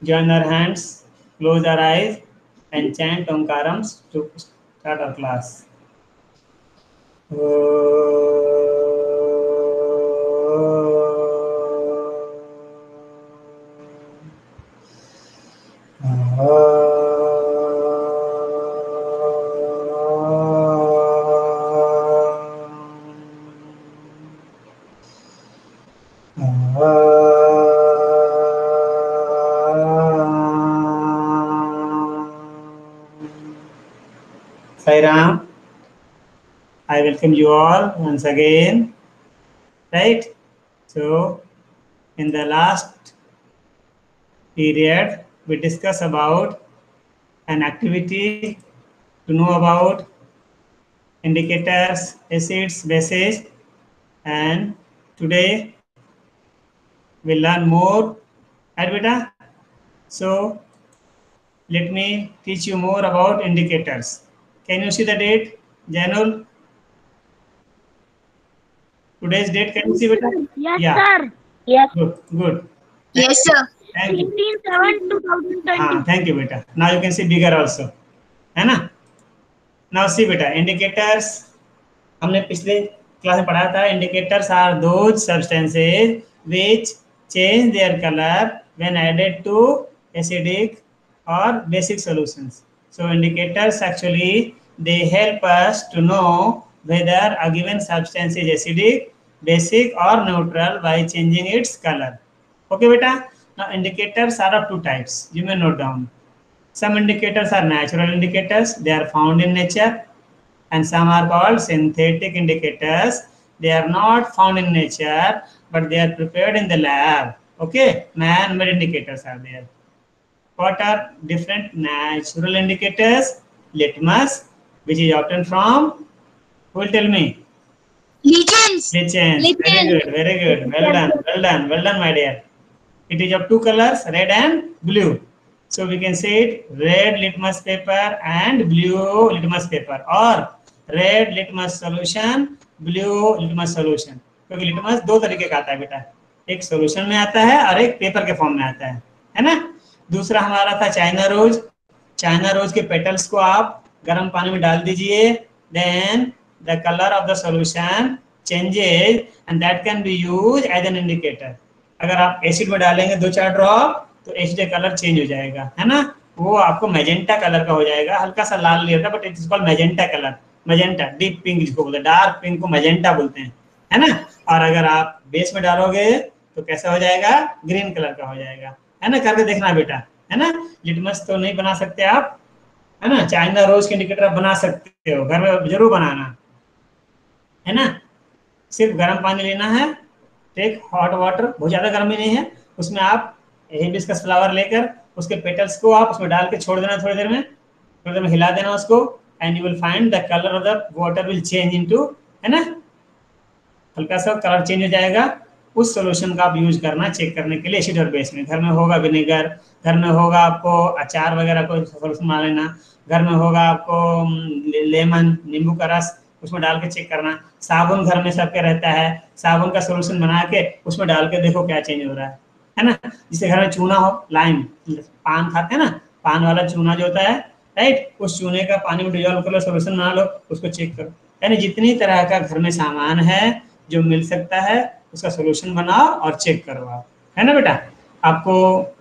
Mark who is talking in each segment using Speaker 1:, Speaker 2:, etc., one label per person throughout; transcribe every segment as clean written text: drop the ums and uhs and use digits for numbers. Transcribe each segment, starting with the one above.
Speaker 1: join our hands, close our eyes, and chant Omkarams to start our class. Sai Ram, I welcome you all once again. Right? So, in the last period, we discussed about an activity to know about indicators, acids, bases, and today we'll learn more. Right, beta? So, let me teach you more about indicators. Can you see the date, Janul? Today's date, can you see, beta?
Speaker 2: Yes,
Speaker 1: Yeah,
Speaker 2: sir.
Speaker 3: Yes.
Speaker 1: good, good. Thank
Speaker 3: Yes,
Speaker 1: you.
Speaker 3: sir.
Speaker 1: Thank you.
Speaker 2: 18/7/2020.
Speaker 1: Thank you, beta. Now you can see bigger also. है ना? Now see, beta, indicators. हमने पिछले class में पढ़ा था indicators are those substances which change their color when added to acidic or basic solutions. So indicators actually they help us to know whether a given substance is acidic, basic or neutral by changing its color. Okay, beta. Now indicators are of two types. You may note down. Some indicators are natural indicators. They are found in nature, and some are called synthetic indicators. They are not found in nature, but they are prepared in the lab. Okay, man-made indicators are there. What are different natural indicators? Litmus, which is obtained from, who will tell me?
Speaker 3: Lichens.
Speaker 1: Lichens. Very good, very good. Well done, well done, well done, my dear. It is of two colors, red and blue. So we can say it red litmus paper and blue litmus paper, or red litmus solution, blue litmus solution. क्योंकि litmus दो तरीके का आता है बेटा, एक solution में आता है और एक पेपर के फॉर्म में आता है ना। दूसरा हमारा था चाइना रोज। चाइना रोज के पेटल्स को आप गर्म पानी में डाल दीजिए, then the colour of the solution changes and that can be use as an indicator. अगर आप एसिड में डालेंगे 2-4 ड्रॉप तो एसिड का कलर चेंज हो जाएगा, है ना। वो आपको मैजेंटा कलर का हो जाएगा, हल्का सा लाल नहीं होता, but it is called magenta colour. Magenta deep pink जिसको बोलते हैं, डार्क पिंक को मैजेंटा बोलते हैं, है ना। और अगर आप बेस में डालोगे तो कैसा हो जाएगा, ग्रीन कलर का हो जाएगा, है ना। करके देखना बेटा, है ना। लिटमस तो नहीं बना सकते आप, है ना। चाइना रोज के इंडिकेटर आप बना सकते हो, घर में जरूर बनाना, है ना। सिर्फ गर्म पानी लेना है, टेक हॉट वाटर, बहुत ज्यादा गर्मी नहीं है, उसमें आप हिबिस्कस फ्लावर लेकर उसके पेटल्स को आप उसमें डाल के छोड़ देना, थोड़ी देर में हिला देना उसको, and you will find the colour of the water will change into, है ना, हल्का सा कलर चेंज हो जाएगा। उस सॉल्यूशन का आप यूज करना चेक करने के लिए एसिड और बेस में। घर में होगा विनेगर, घर में होगा आपको अचार वगैरह को सॉल्यूशन बना लेना, घर में होगा आपको लेमन नींबू का रस, उसमें डाल के चेक करना। साबुन घर में सबके रहता है, साबुन का सॉल्यूशन बना के उसमें डाल के देखो क्या चेंज हो रहा है ना। जिससे घर में चूना हो, लाइम, पान खाते हैं ना, पान वाला चूना जो होता है, राइट, उस चूने का पानी में डिजोल्व कर लो, सॉल्यूशन बना लो, उसको चेक करो। यानी जितनी तरह का घर में सामान है जो मिल सकता है उसका सॉल्यूशन बनाओ और चेक करो आप, है ना बेटा। आपको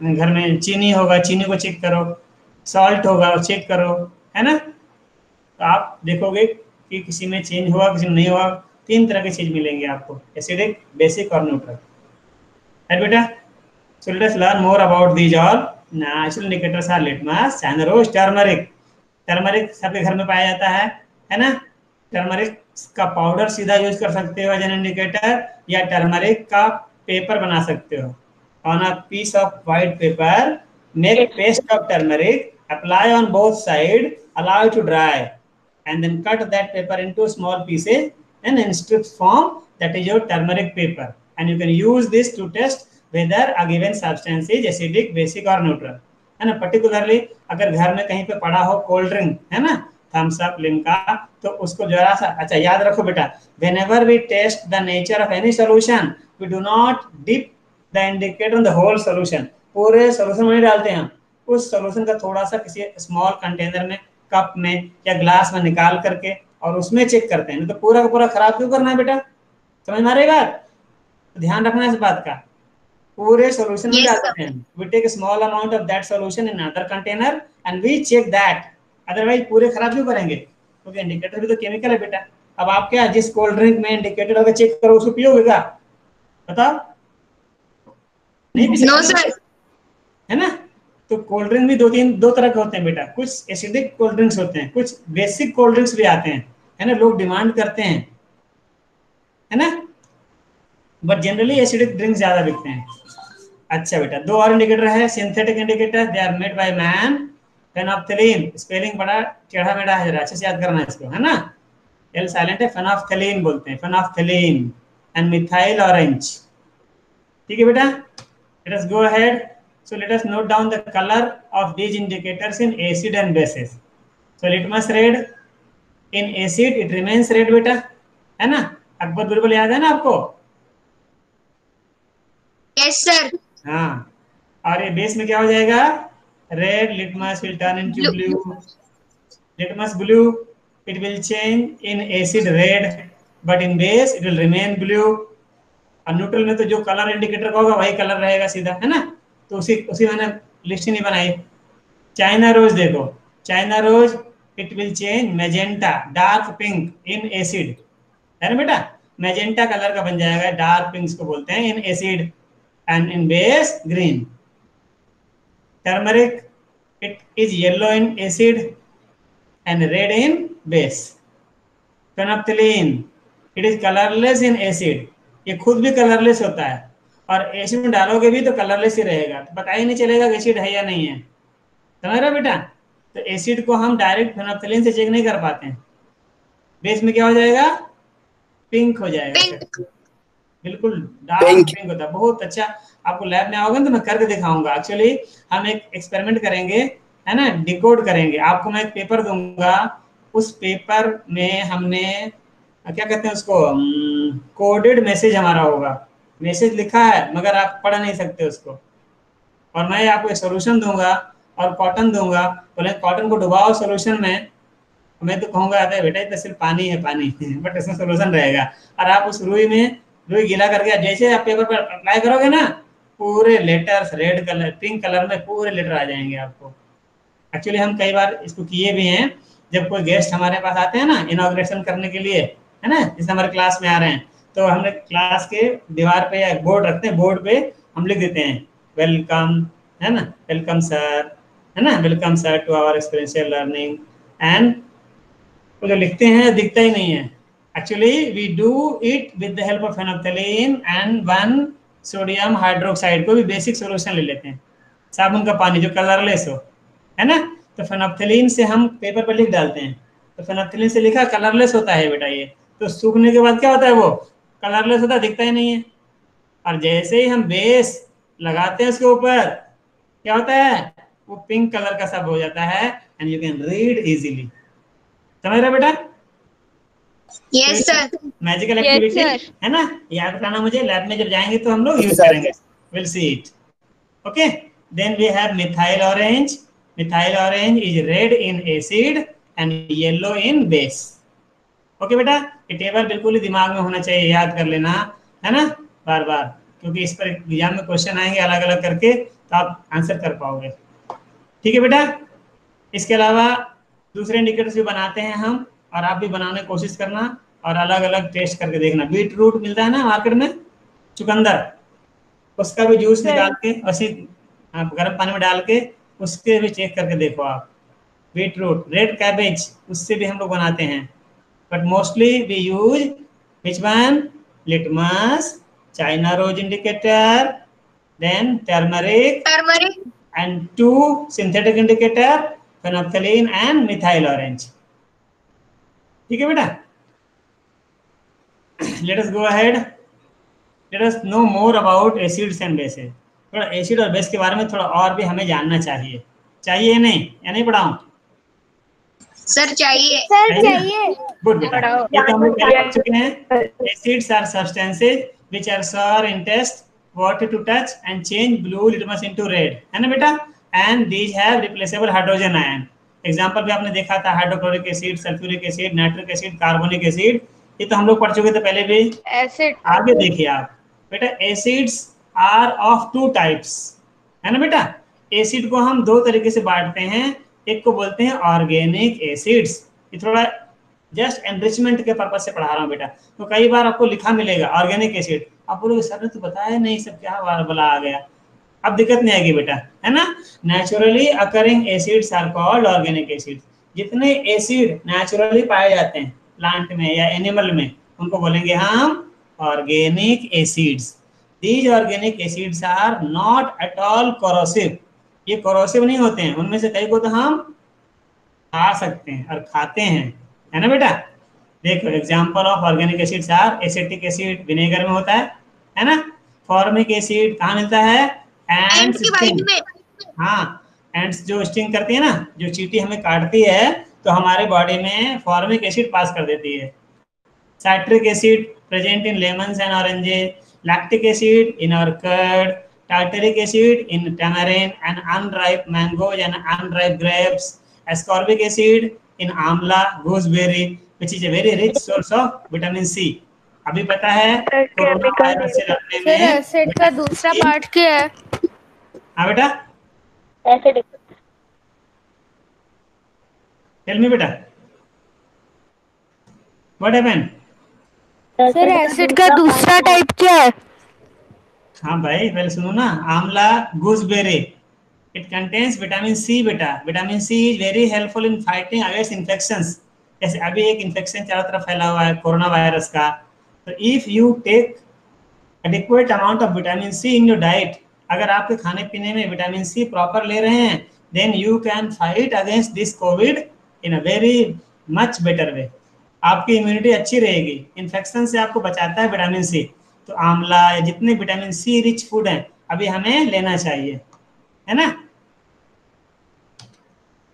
Speaker 1: घर में चीनी होगा, चीनी को चेक करो, सॉल्ट होगा चेक करो, है ना। तो आप देखोगे कि किसी में चेंज हुआ, किसी में नहीं हुआ। 3 तरह की चीज मिलेंगे आपको, एसिडिक, बेसिक और न्यूट्रल, है बेटा। So let us learn more about these all. Natural indicators are litmus, China rose, turmeric. Turmeric सबके घर में पाया जाता है ना। टर्मरिक का पाउडर सीधा यूज कर सकते हो एज एन इंडिकेटर, या टर्मरिक का पेपर बना सकते हो। On a piece of white paper make paste of turmeric, apply on both side, allow to dry, and then cut that paper into small pieces and in strips form, that is your turmeric paper, and you can use this to test whether a given substance is acidic, basic or neutral, है ना। Particularly अगर घर में कहीं पे पड़ा हो cold drink, है ना, थम्स अप, लिम्का, तो उसको जरा सा, अच्छा याद रखो बेटा, whenever we test the nature of any solution we do not dip the indicator on the whole solution, पूरे सोल्यूशन में नहीं डालते हैं हम, उस सोल्यूशन का थोड़ा सा किसी स्मॉल कंटेनर में, कप में या ग्लास में निकाल करके और उसमें चेक करते हैं। नहीं तो पूरा का पूरा खराब क्यों करना है बेटा, समझ में आ रही बात? तो ध्यान रखना इस बात का, पूरे सॉल्यूशन में
Speaker 3: Yes,
Speaker 1: डालते हैं। We take small amount of that solution in other container and we check that, otherwise पूरे खराब क्यों करेंगे, क्योंकि इंडिकेटर भी तो केमिकल है बेटा। अब आप क्या जिस कोल्ड ड्रिंक में इंडिकेटर अगर चेक करो उसको पियोगे क्या, बताओ? नहीं पी
Speaker 3: No,
Speaker 1: सकते,
Speaker 3: sir.
Speaker 1: है ना? तो कोल्ड ड्रिंक भी दो तरह के होते हैं बेटा, कुछ एसिडिक कोल्ड ड्रिंक्स होते हैं, कुछ बेसिक कोल्ड ड्रिंक्स भी आते हैं, है ना, लोग डिमांड करते हैं, है ना, बट जनरली एसिडिक ड्रिंक्स ज्यादा बिकते हैं। अच्छा बेटा, दो और इंडिकेटर है, synthetic indicator, they are made by man. Phenolphthalein, spelling बड़ा टेढ़ा मेढ़ा है, जरा अच्छे से याद करना इसको, है ना, एल साइलेंट है, फेनोप्थलीन बोलते हैं, फेनोप्थलीन एंड मिथाइल ऑरेंज। ठीक है बेटा, let us go ahead. So let us note down the color of these indicators in acid and bases. So litmus red, in acid it remains red बेटा, है ना, अकबर बिल्कुल याद है ना आपको?
Speaker 3: Yes, sir.
Speaker 1: हाँ, और ये बेस में क्या हो जाएगा, red, litmus will turn into
Speaker 3: Blue.
Speaker 1: Blue, litmus blue, it will change in acid red but in base it will remain blue। और न्यूट्रल में तो जो कलर इंडिकेटर का होगा वही कलर रहेगा सीधा, है ना, तो उसी उसी मैंने लिस्ट ही नहीं बनाई। चाइना रोज देखो, China rose it will change magenta dark pink in acid, है ना बेटा, मैजेंटा कलर का बन जाएगा, डार्क पिंक्स को बोलते हैं इन acid and in base green. Turmeric it is yellow in acid and red in base। phenolphthalein it is colorless in acid, ये खुद भी कलरलेस होता है और एसिड में डालोगे भी तो कलरलेस ही रहेगा, तो पता ही नहीं चलेगा कि एसिड है या नहीं है, समझ रहे हो बेटा? तो एसिड को हम डायरेक्ट फेनोप्थलीन से चेक नहीं कर पाते हैं, बेस में क्या हो जाएगा, पिंक हो जाएगा।
Speaker 3: Pink.
Speaker 1: बिल्कुल डार्क पिंक होता है, बहुत अच्छा। आपको लैब में आओगे तो मैं करके दिखाऊंगा। एक्चुअली हम एक एक्सपेरिमेंट करेंगे, है ना, डिकोड करेंगे, आपको मैं एक पेपर दूंगा, उस पेपर में हमने क्या कहते हैं उसको, कोडेड मैसेज हमारा होगा, मैसेज लिखा है मगर आप पढ़ नहीं सकते उसको, और मैं आपको एक सोल्यूशन दूंगा और कॉटन दूंगा, बोले कॉटन को डुबाओ सोल्यूशन में, मैं तो कहूंगा अरे बेटा ये तो सिर्फ पानी है पानी बट इसमें सोल्यूशन रहेगा, और आप उस रुई में रुई गीला करके जैसे आप पेपर पर अप्लाई करोगे ना, पूरे letters red colour pink colour में पूरे लेटर आ जाएंगे आपको। एक्चुअली हम कई बार इसको किए भी हैं, जब कोई गेस्ट हमारे पास आते हैं ना इनॉग्रेशन करने के लिए, है ना, जैसे हमारे क्लास में आ रहे हैं, तो हमने क्लास के दीवार पे या बोर्ड रखते हैं, बोर्ड पे हम लिख देते हैं वेलकम, है ना, वेलकम सर, है ना, welcome sir to our experiential learning, and वो जो लिखते हैं दिखता ही नहीं है। Actually we do it with the help of phenolphthalein and 1 sodium hydroxide, को भी बेसिक सोल्यूशन ले लेते हैं, साबुन का पानी जो कलरलेस हो, है ना, तो फेनोप्थलीन से हम पेपर पर लिख डालते हैं, तो फेनोप्थलीन से लिखा कलरलेस होता है बेटा ये, तो सूखने के बाद क्या होता है, वो कलरलेस होता है, दिखता ही नहीं है। और जैसे ही हम बेस लगाते हैं उसके ऊपर, क्या होता है, वो पिंक कलर का सब हो जाता है and you can read easily. समझ रहे बेटा?
Speaker 3: Yes, sir.
Speaker 1: Magical
Speaker 2: Yes,
Speaker 1: activity,
Speaker 2: sir.
Speaker 1: है ना, याद रखना मुझे, लैब में जब जाएंगे तो हम लोग यूज करेंगे, will see it. Okay, then we have methyl orange, methyl orange is red in acid and yellow in base. Okay बेटा, ये टेबल बिल्कुल ही दिमाग में होना चाहिए, याद कर लेना, है ना, बार बार, क्योंकि इस पर एग्जाम में क्वेश्चन आएंगे अलग अलग करके, तो आप आंसर कर पाओगे। ठीक है बेटा, इसके अलावा दूसरे इंडिकेटर्स भी बनाते हैं हम, और आप भी बनाने की कोशिश करना और अलग अलग टेस्ट करके देखना। बीट रूट मिलता है ना मार्केट में, चुकंदर, उसका भी जूस निकाल के ऐसे आप गर्म पानी में डाल के उसके भी चेक करके देखो आप। बीट रूट, रेड कैबेज, उससे भी हम लोग बनाते हैं, but mostly we use which one, litmus, China rose indicator, then turmeric
Speaker 3: Turmeric.
Speaker 1: and 2 synthetic indicator, phenolphthalein and methyl orange। ठीक है बेटा, let us go ahead, let us know more about acids and bases। थोड़ा acid और base के बारे में थोड़ा और भी हमें जानना चाहिए, चाहिए नहीं या नहीं पढ़ाऊं?
Speaker 3: Sir, चाहिए.
Speaker 1: चाहिए। गुड बेटा, ये तो हम लोग पहले पढ़ चुके हैं। Acids are substances which are sour in taste water to touch and change blue litmus into red, है ना बेटा? And these have replaceable hydrogen ion. Example भी आपने देखा था, hydrochloric acid, sulphuric acid, nitric acid, carbonic acid, ये तो हम लोग पढ़ चुके थे पहले भी।
Speaker 2: एसिड
Speaker 1: आगे देखिए आप बेटा, acids are of two types, है ना बेटा? एसिड को हम दो तरीके से बांटते हैं, एक को बोलते हैं ऑर्गेनिक एसिड्स। ये थोड़ा जस्ट एनरिचमेंट के पर्पज से पढ़ा रहा हूँ बेटा, तो कई बार आपको लिखा मिलेगा ऑर्गेनिक एसिड, आप बोलोगे सर ने तो बताया नहीं, सब क्या बार बोला आ गया। अब दिक्कत नहीं आएगी बेटा, है ना? Naturally occurring acids are called organic acid. जितने एसिड नेचुरली पाए जाते हैं प्लांट में या एनिमल में, उनको बोलेंगे हम organic acids. These organic acids are not at all corrosive. ये कोरोसिव नहीं होते हैं, उनमें से कई को तो हम खा सकते हैं और खाते हैं, है ना बेटा? देखो example of organic acids are acetic acid, vinegar में होता है ना? फॉर्मिक एसिड कहाँ मिलता है?
Speaker 3: एंड की वाइट में।
Speaker 1: हाँ, एंड्स जो स्टिंग करती है ना, जो चींटी हमें काटती है, तो हमारे बॉडी में फॉर्मिक एसिड पास कर देती है। Citric acid present in lemons and oranges, lactic acid in our curd, tartaric acid in tamarind and unripe mangoes and unripe grapes, ascorbic acid in amla, gooseberry, which is a very rich source of vitamin C. अभी पता है corona virus से लड़ने में
Speaker 2: sir acid का दूसरा part क्या है?
Speaker 1: हाँ बेटा,
Speaker 2: एसिड।
Speaker 1: टेल मी बेटा, व्हाट हैपेंड?
Speaker 2: सर एसिड का दूसरा टाइप क्या है?
Speaker 1: हाँ भाई पहले सुनो ना, amla, gooseberry, it contains vitamin C बेटा। Vitamin C is very helpful in fighting against infections. जैसे अभी एक इन्फेक्शन चारों तरफ फैला हुआ है कोरोना वायरस का, तो if you take adequate amount of vitamin C in your diet, अगर आपके खाने पीने में विटामिन सी प्रॉपर ले रहे हैं, then you can fight against this covid in a very much better way. आपकी इम्यूनिटी अच्छी रहेगी, इन्फेक्शन से आपको बचाता है विटामिन सी। तो आंवला या जितने विटामिन सी रिच फूड हैं अभी हमें लेना चाहिए, है ना?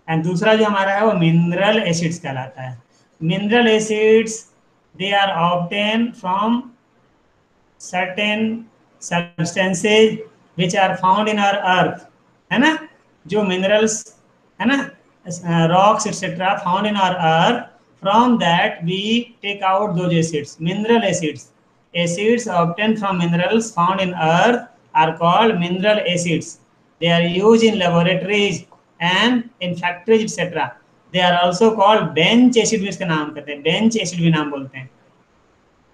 Speaker 1: एंड दूसरा जो हमारा है वो मिनरल एसिड्स कहलाता है। Mineral acids they are obtain from certain substances which are found in our earth, है ना? जो मिनरल्स है ना, rocks etcetera found in our earth, from that we take out those acids, mineral acids. Acids obtained from minerals found in earth are called mineral acids. They are used in laboratories and in factories etc. They are also called bench acid भी इसका नाम कहते हैं, bench acid भी नाम बोलते हैं।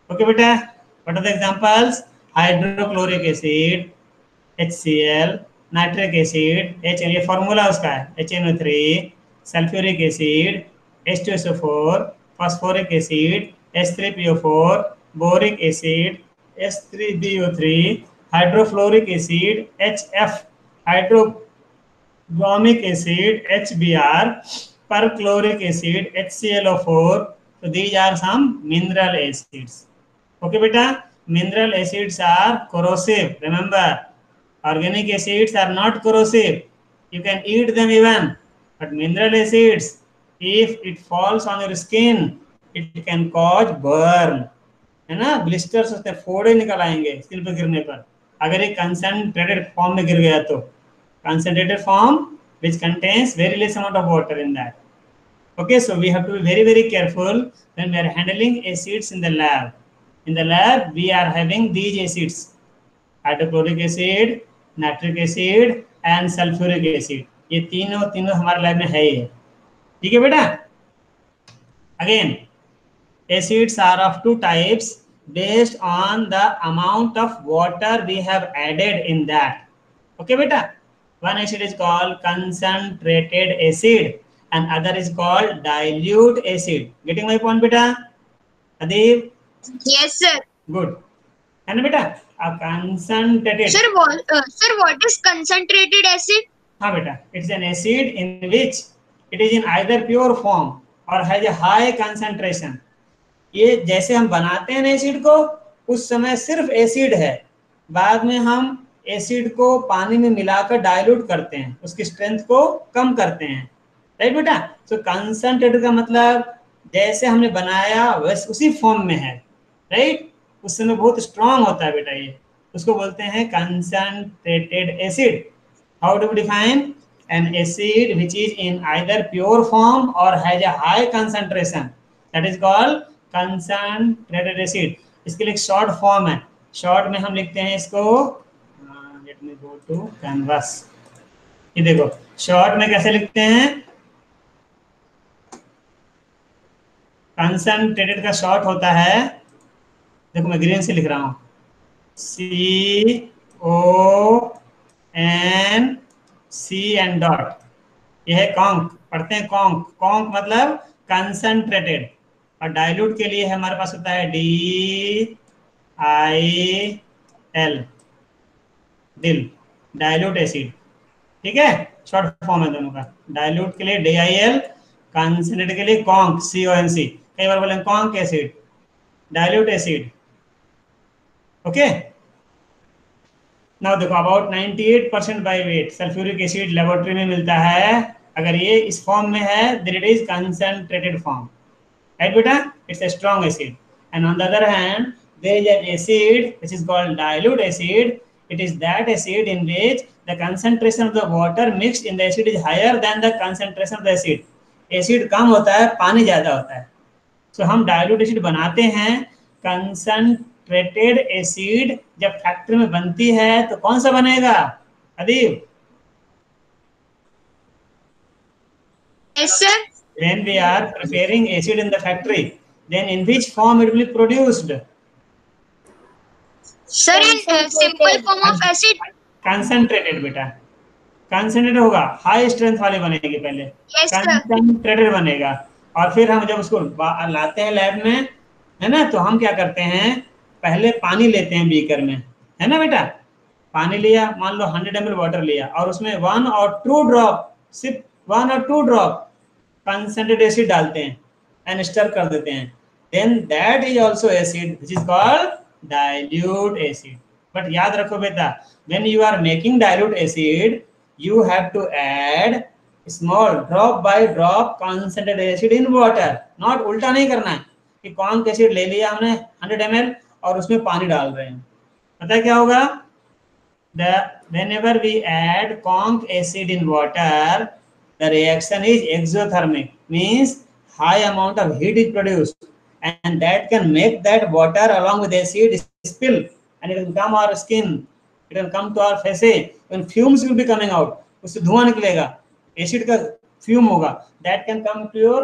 Speaker 1: Okay बेटा, what are the examples? Hydrochloric acid, HCl, nitric acid, HN, ये फॉर्मूला उसका है, HNO3, sulfuric acid, H2SO4, phosphoric acid, H3PO4, boric acid, H3BO3, hydrofluoric acid, HF, hydrobromic acid, HBr, perchloric acid, HClO4. So these are some mineral acids. Okay beta, mineral acids are corrosive. Remember, organic acids are not corrosive. You can eat them even, but mineral acids, if it falls on your skin, it can cause burn. है ना? Blisters होते हैं, फोड़े निकल आएंगे skin पर गिरने पर, अगर एक कंसंट्रेटेड फॉर्म में गिर गया तो। Concentrated form which contains very less amount of water in that. Okay, so we have to be very very careful when we are handling acids in the lab. In the lab we are having these acids: hydrochloric acid, nitric acid and sulfuric acid. ये तीनों हमारे lab में है ही है, ठीक है बेटा? Again, acids are of two types based on the amount of water we have added in that. Okay beta, one acid is called concentrated acid and other is called dilute acid. Getting my point beta? Adeep?
Speaker 3: Yes sir.
Speaker 1: Good. है ना बेटा? अब concentrated,
Speaker 3: Sir, what is concentrated acid?
Speaker 1: हाँ बेटा, it's an acid in which it is in either pure form or has a high concentration. ये जैसे हम बनाते हैं एसिड को, उस समय सिर्फ एसिड है, बाद में हम एसिड को पानी में मिलाकर डाइल्यूट करते हैं, उसकी स्ट्रेंथ को कम करते हैं, राइट बेटा? तो कंसंट्रेटेड का मतलब जैसे हमने बनाया वैसे उसी फॉर्म में है, राइट? उस समय बहुत स्ट्रांग होता है बेटा ये, उसको बोलते हैं concentrated acid. How do we define an acid which is in either pure form or has a high concentration, that is called concentrated acid। इसके लिए शॉर्ट फॉर्म है, शॉर्ट में हम लिखते हैं इसको, let me go to canvas. ये देखो शॉर्ट में कैसे लिखते हैं, कंसंट्रेटेड का शॉर्ट होता है, देखो मैं ग्रीन से लिख रहा हूं, CON C एंड डॉट, यह है कॉन्क, पढ़ते हैं कॉन्क, कॉन्क मतलब कंसंट्रेटेड। और डाइल्यूट के लिए हमारे पास होता है DIL, डिल, डाइल्यूट एसिड, ठीक है, शॉर्ट फॉर्म है दोनों का। डाइल्यूट के लिए DIL, कंसंट्रेटेड के लिए कॉन्क CONC। कई बार बोलेंगे conc acid, dilute acid, okay. Now देखो about 98% by weight sulphuric acid laboratory में मिलता है, अगर ये इस फॉर्म में है then it is concentrated form, right बेटा, it's a strong acid. And on the other hand there is an acid which is called dilute acid, it is that acid in which the concentration of the water mixed in the acid is higher than the concentration of the acid। Acid कम होता है, पानी ज्यादा होता है। सो हम dilute acid बनाते हैं, कंसंट्रेटेड एसिड जब फैक्ट्री में बनती है तो कौन सा बनेगा अदीब?
Speaker 3: Yes, sir.
Speaker 1: When we are preparing acid in the factory, then in which form it will be produced?
Speaker 3: Sir, in simple form of acid.
Speaker 1: Concentrated बेटा, कंसंट्रेटेड होगा, हाई स्ट्रेंथ वाली बनेगी पहले,
Speaker 3: Yes, sir.
Speaker 1: कंसंट्रेटेड बनेगा। और फिर हम जब उसको लाते हैं लैब में, है ना, तो हम क्या करते हैं, पहले पानी लेते हैं बीकर में, है ना बेटा, पानी लिया, मान लो 100 ml वाटर लिया और उसमें 1 और 2 ड्रॉप, सिर्फ 1 और 2 ड्रॉप कंसंट्रेटेड एसिड डालते हैं एंड स्टर कर देते हैं, then that is also acid which is called dilute acid. But याद रखो बेटा, when you are making dilute acid you have to add small drop by drop concentrated acid in water, not उल्टा नहीं करना है कि कॉन्क एसिड ले लिया हमने 100 ml और उसमें पानी डाल रहे हैं। पता है क्या होगा, whenever we add conch acid in water, the reaction is exothermic, means high amount of heat is produced and that can make that water along with acid spill and it will come our skin, it will come to our faces, when fumes will be coming out, उससे धुआं निकलेगा, acid का fume होगा, that can come to your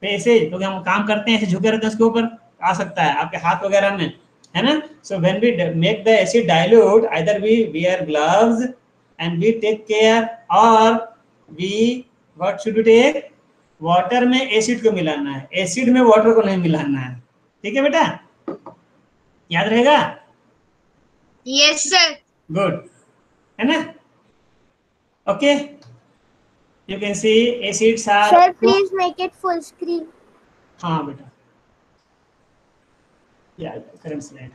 Speaker 1: faces, क्योंकि हम काम करते हैं ऐसे झुके रहते हैं, उसके ऊपर आ सकता है आपके हाथ वगैरह में, है ना। So when we make the acid dilute, either we wear gloves and we take care or we what should we take, water में एसिड को मिलाना है, एसिड में वाटर को नहीं मिलाना है, ठीक है बेटा, याद रहेगा?
Speaker 3: Yes, sir.
Speaker 1: गुड, है ना, okay. You can see acids are,
Speaker 2: Sir, please make it full screen.
Speaker 1: हाँ बेटा, या current slide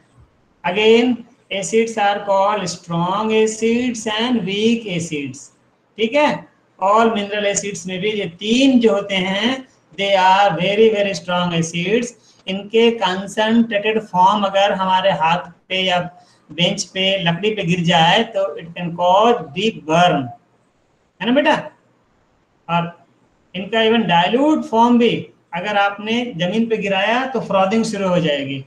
Speaker 1: again, acids are called strong acids and weak acids, ठीक है। ऑल मिनरल एसिड्स में भी ये तीन जो होते हैं they are very very strong acids. इनके कंसंट्रेटेड फॉर्म अगर हमारे हाथ पे या बेंच पे लकड़ी पे गिर जाए तो it can cause deep burn, है ना बेटा। और इनका इवन डाइल्यूट फॉर्म भी अगर आपने जमीन पे गिराया तो फ्रॉदिंग शुरू हो जाएगी।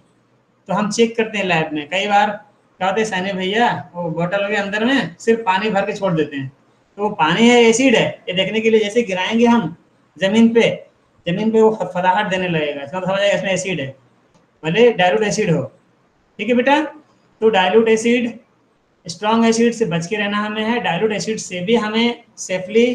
Speaker 1: तो हम चेक करते हैं लैब में, कई बार क्या होते हैं सैनी भैया, वो बोतल के अंदर में सिर्फ पानी भर के छोड़ देते हैं, तो वो पानी है एसिड है, ये देखने के लिए जैसे गिराएंगे हम जमीन पे वो फदाहट देने लगेगा, इसका मतलब समझ आएगा इसमें एसिड है, भले डाइल्यूट एसिड हो, ठीक है बेटा। तो डाइल्यूट एसिड, स्ट्रॉन्ग एसिड से बच के रहना हमें है, डाइल्यूट एसिड से भी हमें सेफली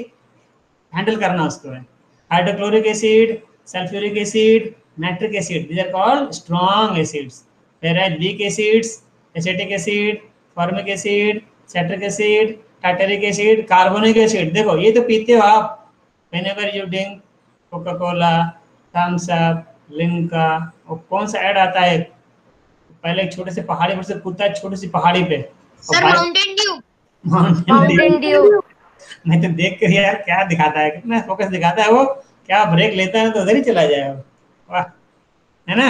Speaker 1: हैंडल करना उसको है। Hydrochloric acid, sulphuric acid, nitric acid, these are called strong acids. whereas weak acids, acetic acid, formic acid, citric acid, tartaric acid, carbonic acid, देखो ये तो पीते हो आप, whenever you drink Coca Cola, Thums Up, Limca, और कौन सा add आता है, पहले एक छोटे से पहाड़ी पर से कूदता है, छोटी सी पहाड़ी पे,
Speaker 3: Sir, Mountain Dew.
Speaker 2: Mountain Dew.
Speaker 1: नहीं तो देख कर यार क्या दिखाता है, कितना फोकस दिखाता है वो, क्या ब्रेक लेता है तो उधर ही चला जाएगा, वाह, है ना।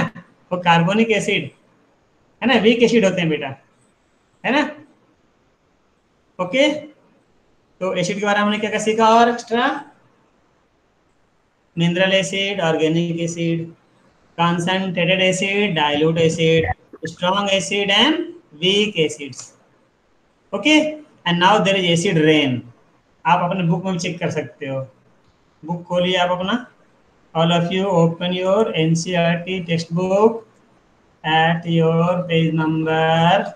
Speaker 1: वो कार्बोनिक एसिड है ना, वीक एसिड होते हैं बेटा, है ना? ओके, तो एसिड के बारे में हमने क्या क्या सीखा और extra? Mineral acid, organic acid, concentrated acid, dilute acid, strong acid and weak acids. Okay, and now there is acid rain. आप अपने बुक में भी चेक कर सकते हो, बुक खोलिए आप अपना, all of you open your NCERT textbook at your page number,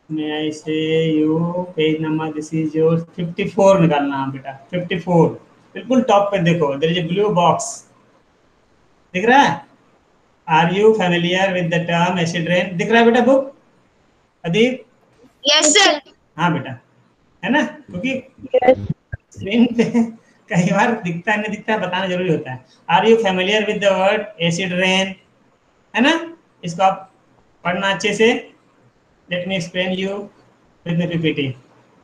Speaker 1: may I say you page number, this is your 54 निकालना है बेटा, 54 बिल्कुल टॉप पे देखो, there is a blue box, दिख रहा है? Are you familiar with the term acid rain? दिख रहा है बेटा बुक अदीप?
Speaker 3: Yes, sir.
Speaker 1: हाँ बेटा, है ना, क्योंकि स्क्रीन पे कई बार दिखता है नहीं दिखता है, बताना जरूरी होता है। Are you familiar with the word acid rain? है ना, इसको आप पढ़ना अच्छे से। Let me explain you with the PPT.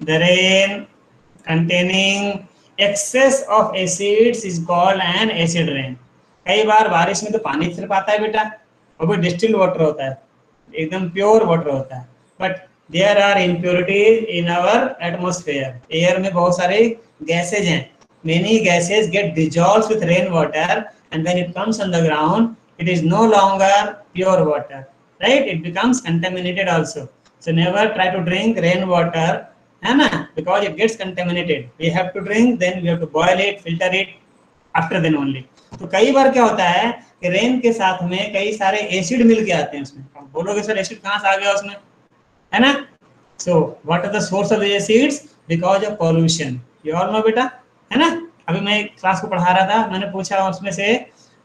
Speaker 1: The rain containing excess of acids is called an acid rain. कई बार बारिश में तो पानी सिर्फ आता है बेटा, और वो डिस्टिल्ड वाटर होता है, एकदम प्योर वाटर होता है, but there are impurities in our atmosphere. Air में बहुत सारे गैसेज हैं, many gases get dissolved with rain water and when it comes on the ground it is no longer pure water, right? It becomes contaminated also, so never try to drink rain water, है ना, because it gets contaminated. We have to drink, then we have to boil it, filter it, after then only. तो कई बार क्या होता है कि rain के साथ में कई सारे एसिड मिल के आते हैं उसमें, आप बोलोगे सर एसिड कहाँ से आ गया उसमें, है ना? So what are the source of the acids? Because of pollution, you all know बेटा, है ना? अभी मैं क्लास को पढ़ा रहा था, मैंने पूछा उसमें से,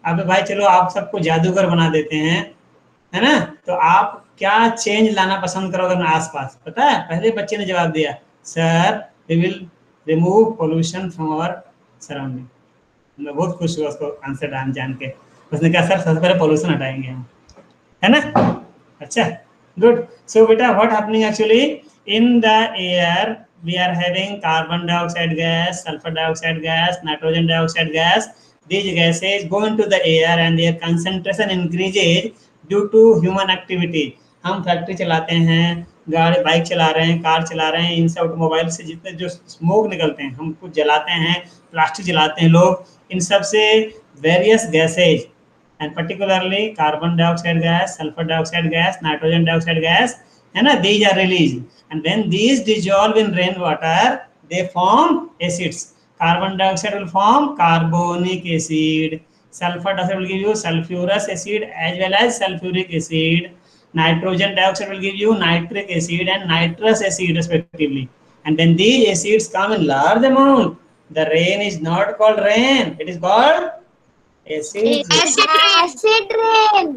Speaker 1: अब भाई चलो आप सबको जादूगर बना देते हैं, है ना, तो आप क्या चेंज लाना पसंद करोगे अपने आसपास? पता है, पहले बच्चे ने जवाब दिया, sir we will remove pollution from our surrounding. मैं बहुत खुश हुआ उसको आंसर जान के, उसने कहा सर सबसे पहले पॉल्यूशन हटाएंगे हम, है ना? अच्छा, गुड। सो बेटा what happening actually in the air, we are having carbon dioxide gas, sulphur dioxide gas, nitrogen dioxide gas. These gases go into the air and their concentration increases due to human activity. हम factory चलाते हैं, गाड़ी bike चला रहे हैं, car चला रहे हैं, इनसे ऑटोमोबाइल से जितने जो स्मोक निकलते हैं, हम कुछ जलाते हैं, प्लास्टिक जलाते हैं लोग, इन सब से various gases and particularly carbon dioxide gas, sulphur dioxide gas, nitrogen dioxide gas, है ना, these are released and when these dissolve in rain water they form acids. Carbon dioxide will form carbonic acid, sulfur dioxide will give you sulfurous acid as well as sulfuric acid, nitrogen dioxide will give you nitric acid and nitrous acid respectively, and when these acids come in large amount, the rain is not called rain, it is called acid rain.
Speaker 3: Acid rain.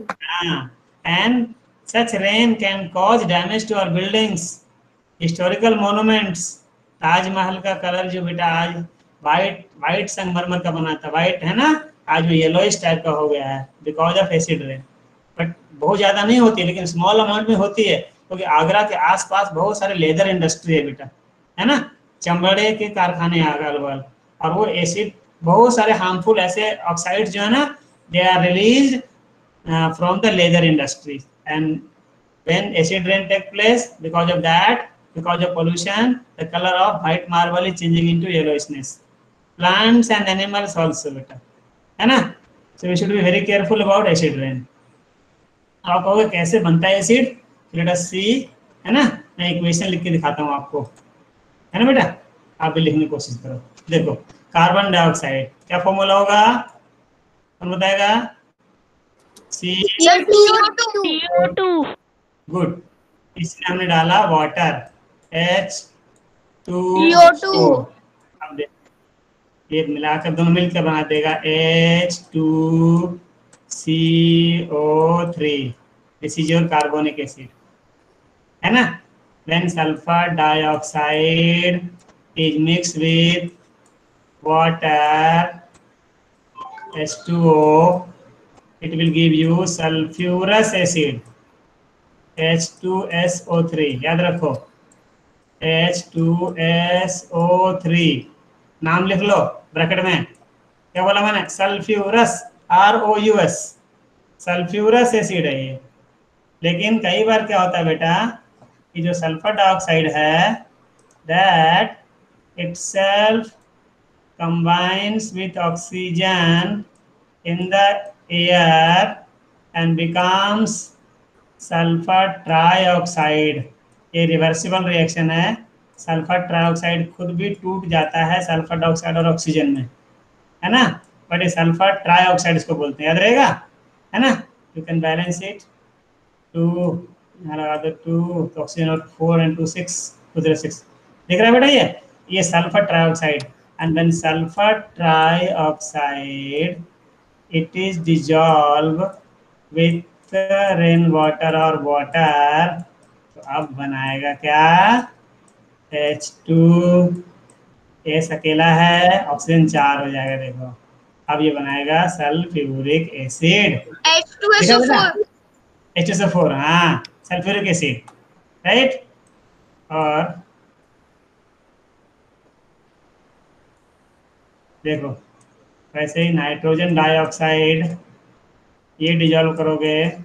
Speaker 1: And such rain can cause damage to our buildings, historical monuments. Taj Mahal का colour जो बेटा आज white संगमरमर का बना था, white है ना, आज वो येलोइश टाइप का हो गया है because of acid rain. But बहुत ज्यादा नहीं होती, लेकिन स्मॉल अमाउंट में होती है, क्योंकि आगरा के आसपास बहुत सारे लेदर इंडस्ट्री है बेटा, है ना, चमड़े के कारखाने अगल बगल, और वो एसिड बहुत सारे हार्मफुल ऐसे ऑक्साइड जो है ना, they are release from the leather industries, and when acid rain take place, because of that, because of pollution, the color of white marble is changing into yellowishness. Plants and animals also बेटा, है ना? So we should be very careful about acid rain. आप कहोगे कैसे बनता है acid? Let us see, है ना, मैं इक्वेशन लिख के दिखाता हूँ आपको, है ना बेटा, आप भी लिखने की कोशिश करो। देखो कार्बन डाइऑक्साइड क्या फॉर्मूला होगा, कौन बताएगा?
Speaker 3: CO2.
Speaker 2: CO2.
Speaker 1: गुड, इसमें हमने डाला वाटर
Speaker 3: CO2.
Speaker 1: H2O, अब ये मिलाकर दोनों मिलकर बना देगा H2CO3, this is your carbonic acid, है ना? When sulfur dioxide is mixed with water H2O, it will give you sulfurous acid H2SO3, याद रखो H2SO3, नाम लिख लो ब्रैकेट में, क्या बोला मैंने? सल्फ्यूरस, ROUS, सल्फ्यूरस एसिड है ये। लेकिन कई बार क्या होता है बेटा ये जो सल्फर डाइऑक्साइड है, that itself combines with oxygen in the air and becomes sulphur trioxide. ये रिवर्सिबल रिएक्शन है। सल्फर ट्राइऑक्साइड खुद भी टूट जाता है सल्फर डाइऑक्साइड और ऑक्सीजन में, है ना, बट ये सल्फर ट्राइऑक्साइड इसको बोलते हैं, याद रहेगा, है ना। यू कैन बैलेंस इट, 2 लगा दो, 2 तो ऑक्सीजन और 4 and 2 6 6 दिख रहा है बेटा। ये sulphur trioxide, and when sulphur trioxide it is dissolved with rain water और वाटर, तो अब बनाएगा क्या, H2, एस अकेला है, ऑक्सीजन 4 हो जाएगा। देखो अब ये बनाएगा सल्फ्यूरिक एसिड,
Speaker 3: H2SO4।
Speaker 1: H2SO4, हाँ सल्फ्यूरिक एसिड, राइट। और देखो वैसे ही नाइट्रोजन डाइऑक्साइड, ये डिजॉल्व करोगे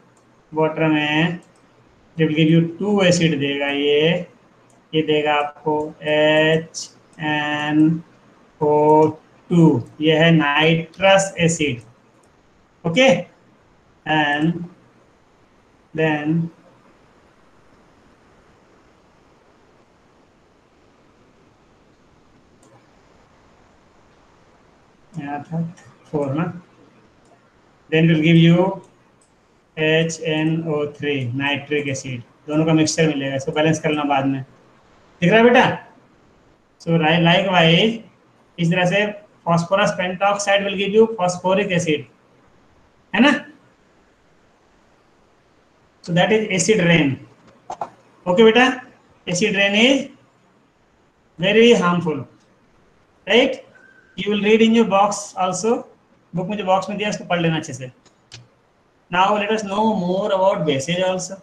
Speaker 1: वाटर में, it will give you 2 acid देगा। ये देगा आपको HNO2, ये है nitrous acid, okay. And then यहाँ था 4 ना, then will give you HNO3 nitric acid, दोनों का मिक्सचर मिलेगा, इसको बैलेंस करना बाद में, दिख रहा है बेटा। सो लाइक वाइज इस तरह से phosphorus pentoxide will give you phosphoric acid, है ना। So that is acid rain, okay बेटा। Acid rain is very harmful, right. You will read in your box also, book में जो बॉक्स में दिया उसको पढ़ लेना अच्छे से। Now let us know more about bases also,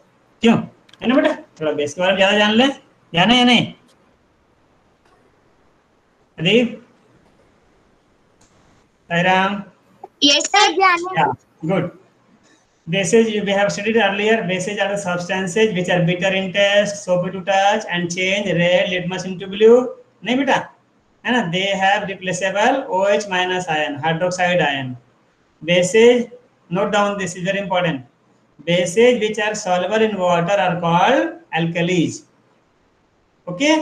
Speaker 1: क्यों, है ना बेटा, थोड़ा बेस के बारे में ज्यादा जान ले, जाने या नहीं Adeep, Sairam?
Speaker 3: Yes sir।
Speaker 1: Yeah, good. Bases we have studied earlier. Bases are the substances which are bitter in taste, soapy to touch, and change red litmus into blue. नहीं बेटा, है ना? They have replaceable OH minus ion, hydroxide ion. Bases, note down this is very important. Bases which are soluble in water are called alkalis. Okay?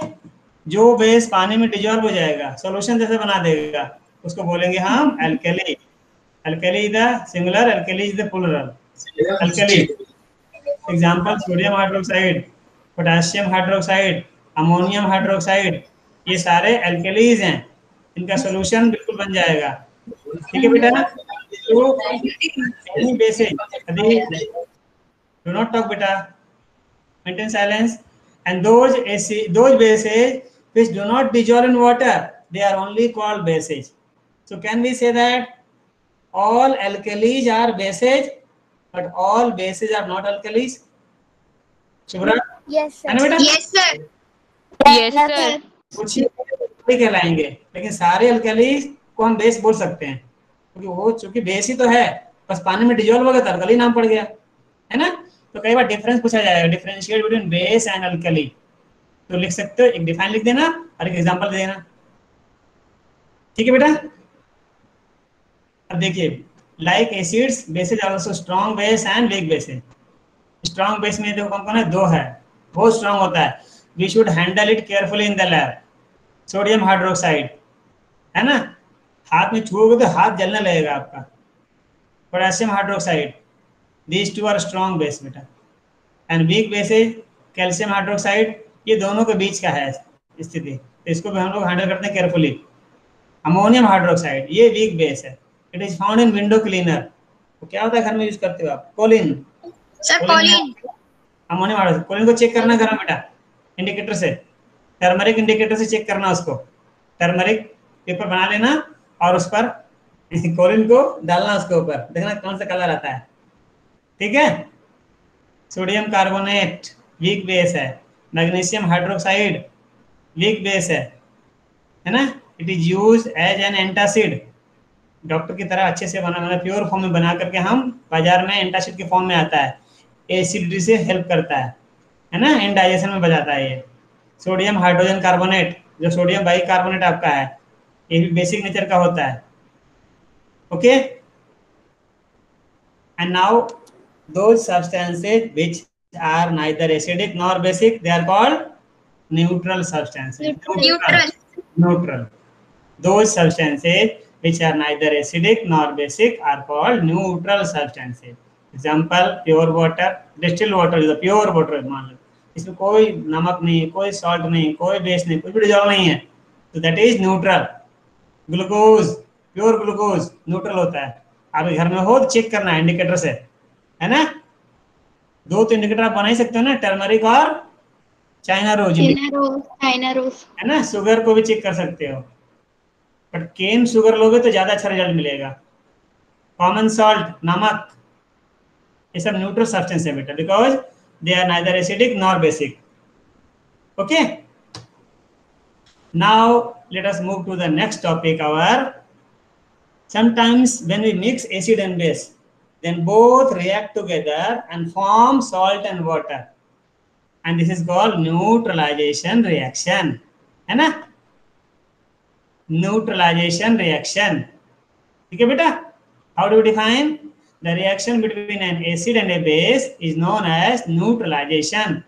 Speaker 1: जो base पानी में dissolve हो जाएगा, solution जैसे बना देगा, उसको बोलेंगे हम alkali. Alkali is the singular, alkali is the plural. Alkali example sodium hydroxide, potassium hydroxide, ammonium hydroxide, ये सारे अल्कलीज हैं, इनका सॉल्यूशन बिल्कुल बन जाएगा, ठीक है बेटा। तो any bases, do not talk बेटा, maintain silence. And those bases which do not dissolve in water, they are only called bases. So can we say that all alkalis are bases, but all bases are not alkalis? Shubhra?
Speaker 2: Yes, sir.
Speaker 1: है ना बेटा?
Speaker 3: Yes sir।
Speaker 2: Yes, sir.
Speaker 1: कुछ ही कहलाएंगे, लेकिन सारे alkalis को हम base बोल सकते हैं, क्योंकि वो चूंकि बेस ही तो है, बस पानी में डिजॉल्व हो गया तो अल्कली नाम पड़ गया, है ना। तो कई बार डिफरेंस पूछा जाएगा, differentiate between base and alkali, तो लिख सकते हो, एक डिफाइन लिख देना और एक एग्जांपल दे देना, ठीक है बेटा। अब देखिए, like acids, bases are also strong base and weak bases. Strong base में देखो कौन कौन है, 2 है, बहुत स्ट्रॉन्ग होता है, we should handle it carefully in the lab. Sodium hydroxide, है ना, हाथ में छुओगे तो हाथ जलने लगेगा आपका। Potassium hydroxide, these two are strong base बेटा। and weak base is calcium hydroxide, ये दोनों के बीच का है स्थिति, तो इसको भी हम लोग हैंडल करते हैं केयरफुली। अमोनियम हाइड्रोक्साइड, ये वीक बेस है, it is found in window cleaner. तो क्या होता है घर में यूज करते हो आप, Colin,
Speaker 3: sir Colin.
Speaker 1: Ammonium hydroxide, Colin को चेक करना घर में बेटा, इंडिकेटर से, टर्मरिक इंडिकेटर से चेक करना उसको, टर्मरिक पेपर बना लेना और उस पर कोलिन को डालना, उसके ऊपर देखना कौन सा कलर आता है, ठीक है। सोडियम कार्बोनेट वीक बेस है, मैग्नीशियम हाइड्रोक्साइड वीक बेस है ना। It is used as an antacid, doctor की तरह अच्छे से बना प्योर फॉर्म में बना करके हम बाजार में एंटासिड के फॉर्म में आता है, एसिडिटी से हेल्प करता है, है ना, इनडाइजेशन में बजाता है ये। सोडियम हाइड्रोजन कार्बोनेट, जो सोडियम बाई कार्बोनेट आपका है, ये भी बेसिक नेचर का होता है। Okay, and now those substances which are neither acidic nor basic, they are called neutral substances.
Speaker 3: Neutral.
Speaker 1: Neutral. Those substances which are neither acidic nor basic are called neutral substances. Example, pure water, distilled water is a pure water, मान लो इसमें कोई नमक नहीं, कोई salt नहीं, कोई base नहीं, कुछ भी डिजॉल्व नहीं है, तो that is neutral. Glucose, pure glucose neutral होता है। आपके घर में हो तो चेक करना इंडिकेटर से, है ना। दो तो इंडिकेटर आप बना ही सकते हो ना, टर्मरिक और चाइना रोज,
Speaker 3: China rose.
Speaker 1: है ना। शुगर को भी चेक कर सकते हो, बट केन शुगर लोगे तो ज्यादा अच्छा रिजल्ट मिलेगा। कॉमन सॉल्ट, नमक, ये सब न्यूट्रल सब्सटेंस है बेटा, because they are neither acidic nor basic. Okay, now let us move to the next topic. Our sometimes when we mix acid and base, then both react together and form salt and water, and this is called neutralization reaction, है ना। Neutralization reaction, ठीक है बेटा। How do we define? The reaction between an acid and a base is known as neutralization.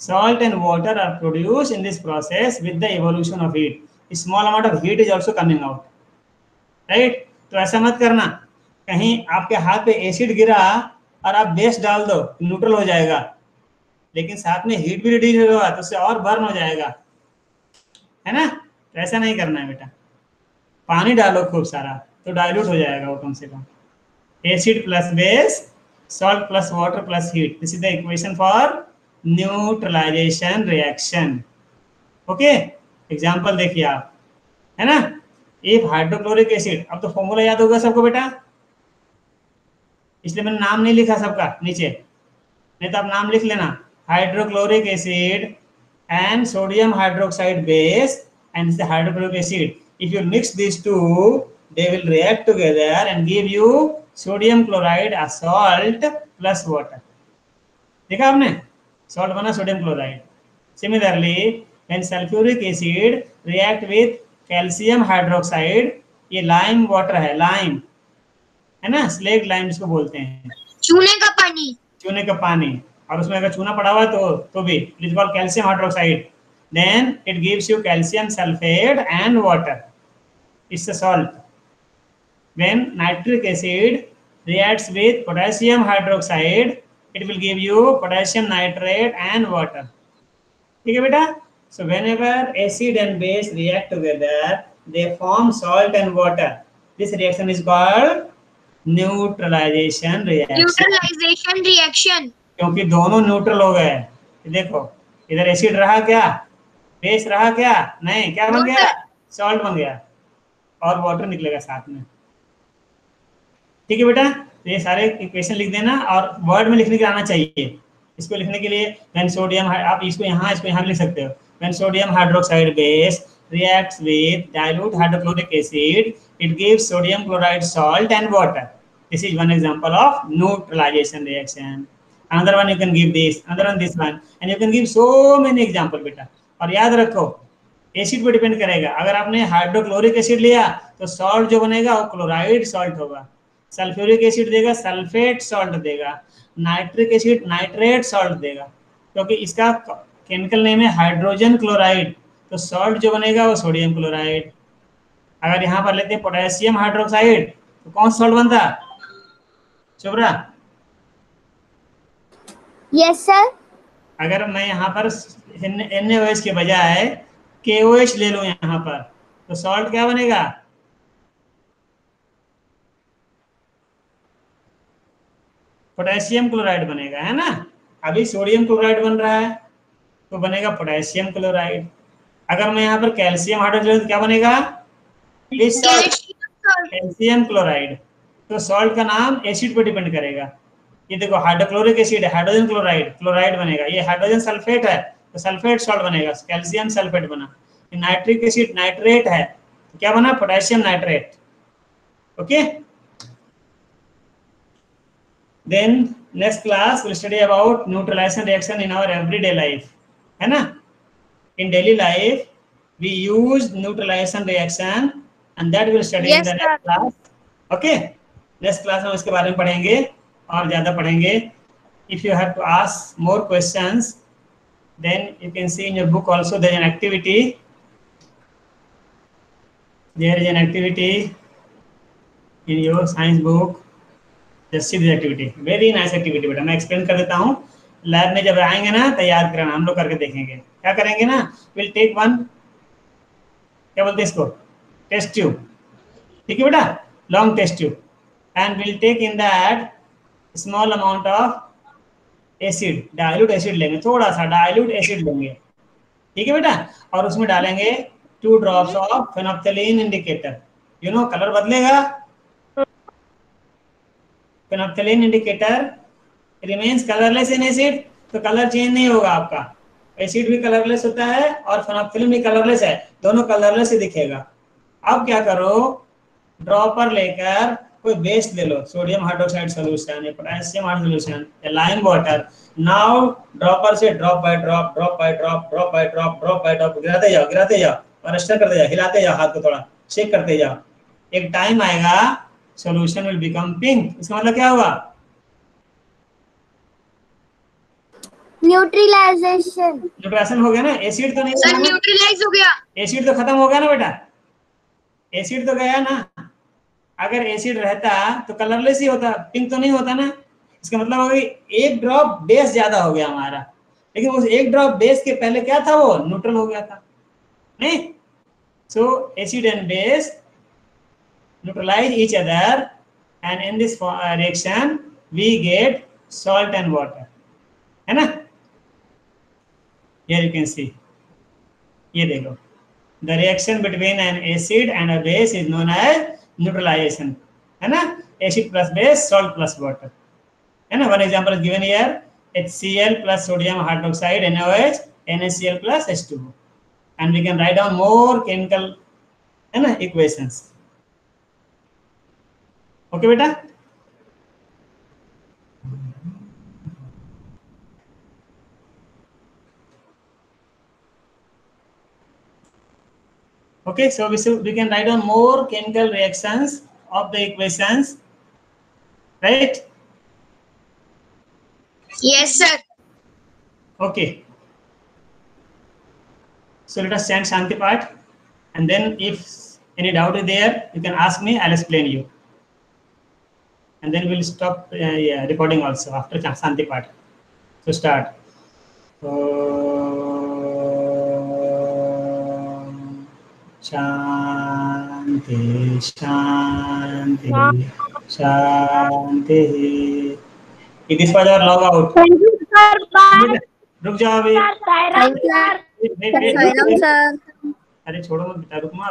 Speaker 1: Salt and water are produced in this process with the evolution of heat. A small amount of heat is also coming out, right? तो ऐसा मत करना कहीं आपके हाथ पे acid गिरा और आप बेस डाल दो, न्यूट्रल हो जाएगा, लेकिन साथ में हीट भी रिड्यूस होगा तो उससे और बर्न हो जाएगा, है ना। तो ऐसा नहीं करना है बेटा। पानी डालो खूब सारा तो डाइल्यूट हो जाएगा वो कम से कम। Acid plus base, salt plus water plus heat, this is the equation for neutralisation reaction. Okay, example देखिए आप, है ना। एक हाइड्रोक्लोरिक एसिड, अब तो फॉर्मूला याद होगा सबको बेटा, इसलिए मैंने नाम नहीं लिखा सबका नीचे, नहीं तो आप नाम लिख लेना। Hydrochloric acid and sodium hydroxide base and hydrochloric acid, if you mix these two, they will react together and give you sodium chloride, a salt plus water। देखा आपने, सॉल्ट बना sodium chloride. Similarly when sulfuric acid react with calcium hydroxide, ये lime water है, lime है ना, slaked lime जिसको बोलते हैं,
Speaker 3: चूने का पानी,
Speaker 1: चूने का पानी, और उसमें अगर चूना पड़ा हुआ तो भी it is called calcium hydroxide, then it gives you calcium sulfate and water, it's a salt। when nitric acid reacts with potassium hydroxide, it will give you potassium nitrate and water, ठीक है बेटा। so whenever acid and base react together, they form salt and water, this reaction is called neutralization reaction।
Speaker 3: neutralization reaction।
Speaker 1: क्योंकि दोनों neutral हो गए। देखो इधर acid रहा क्या, बेस रहा क्या, नहीं, क्या बन गया, सॉल्ट बन गया, और वाटर निकलेगा साथ में, ठीक है बेटा। तो ये सारे इक्वेशन लिख देना और वर्ड में लिखने के आना चाहिए। इसको लिखने के लिए व्हेन सोडियम, आप इसको यहाँ लिख सकते हो, when sodium hydroxide base reacts with dilute hydrochloric acid, it gives sodium chloride, salt and water। this is one example of neutralization reaction। another one you can give this, another one this one, and you can give so many example बेटा। और याद रखो acid पे depend करेगा, अगर आपने hydrochloric acid लिया तो सॉल्ट जो बनेगा वो क्लोराइड सॉल्ट होगा, सल्फ्यूरिक एसिड देगा सल्फेट सॉल्ट देगा, नाइट्रिक एसिड नाइट्रेट सॉल्ट देगा, क्योंकि इसका केमिकल नेम है हाइड्रोजन क्लोराइड, तो सॉल्ट जो बनेगा वो सोडियम क्लोराइड। अगर यहाँ पर लेते हैं पोटेशियम हाइड्रोक्साइड तो कौन सा सॉल्ट बनता, शुभ्रा?
Speaker 2: Yes sir.
Speaker 1: अगर मैं यहाँ पर NaOH के बजाय KOH ले लूं यहाँ पर, तो सॉल्ट क्या बनेगा, पोटेशियम क्लोराइड बनेगा, है ना। अभी सोडियम क्लोराइड बन रहा है तो बनेगा पोटेशियम क्लोराइड। अगर मैं यहाँ पर कैल्शियम हाइड्रोक्साइड तो क्या बनेगा, कैल्शियम क्लोराइड। तो सॉल्ट का नाम एसिड पर डिपेंड करेगा। ये देखो हाइड्रोक्लोरिक एसिड है, हाइड्रोजन क्लोराइड, क्लोराइड बनेगा। ये हाइड्रोजन सल्फेट है तो सल्फेट सॉल्ट बनेगा, कैल्शियम सल्फेट बना। नाइट्रिक एसिड नाइट्रेट है तो क्या बना, potassium nitrate. Okay, Then next class we'll study about neutralization reaction in our everyday life, है ना? In daily life we use neutralization reaction and that we'll study in
Speaker 3: Yes,
Speaker 1: the
Speaker 3: sir.
Speaker 1: next class. Okay? Next class में उसके बारे में पढ़ेंगे और ज़्यादा पढ़ेंगे. If you have to ask more questions, then you can see in your book also there is an activity. There is an activity in your science book. Just see this activity. Very nice activity बेटा. मैं explain कर देता हूँ. Lab में जब आएंगे ना तो याद करना, हम लोग करके देखेंगे. क्या करेंगे ना? We'll take one. क्या बोलते हैं इसको? Test tube. ठीक है बेटा? Long test tube. And we'll take in that small amount of acid. Dilute acid लेंगे. थोड़ा सा dilute acid लेंगे. ठीक है बेटा? और उसमें डालेंगे 2 drops of phenolphthalein indicator. You know colour बदलेगा. Phenolphthalein indicator remains colorless in acid, तो कलर चेंज नहीं होगा आपका. एसिड भी कलरलेस होता है और फेनोल्फथलीन भी कलरलेस है, दोनों कलरलेस ही दिखेगा. अब क्या करो, ड्रॉपर लेकर कोई बेस ले लो, सोडियम हाइड्रोक्साइड सॉल्यूशन या पोटेशियम हाइड्रोक्साइड सॉल्यूशन या लाइम वाटर. नाउ ड्रॉपर से drop by drop, drop by drop, drop by drop, drop by drop गिराते जाओ और स्टर करते जाओ, हिलाते जाओ, हाथ को थोड़ा शेक करते जाओ. एक टाइम आएगा सॉल्यूशन विल बिकम पिंक. इसका मतलब क्या होगा? न्यूट्रलाइजेशन हो गया ना. एसिड तो नहीं
Speaker 3: सर
Speaker 1: था ना?
Speaker 3: न्यूट्रलाइज हो गया.
Speaker 1: एसिड तो खत्म हो गया ना बेटा. एसिड तो गया ना. अगर एसिड रहता तो कलरलेस ही होता, पिंक तो नहीं होता ना. इसका मतलब होगा कि एक ड्रॉप बेस ज्यादा हो गया हमारा, लेकिन उस एक ड्रॉप बेस के पहले क्या था, वो न्यूट्रल हो गया था नहीं. सो acid and base neutralize each other and in this reaction we get salt and water, है ना. Here you can see, ये देखो, the reaction between an acid and a base is known as neutralization, है ना. acid plus base, salt plus water, है ना. one example is given here, HCl plus sodium hydroxide NaOH, NaCl plus H2O, and we can write down more chemical, है ना, equations. Okay बेटा. Okay, so we can write down more chemical reactions of the equations, right?
Speaker 3: Yes, sir.
Speaker 1: Okay. So let us chant Shanti Path, and then if any doubt is there, you can ask me. I'll explain you. And then we'll stop recording also after Shanti Path. So start. Shanti, Shanti, Shanti. This was our log out.
Speaker 2: Thank you, sir. Bye.
Speaker 1: रुक जाओ अभी.
Speaker 2: Thank you, sir.
Speaker 1: Wait, wait, wait, wait.
Speaker 2: sir.
Speaker 1: अरे छोड़ो मत बेटा, रुक ना.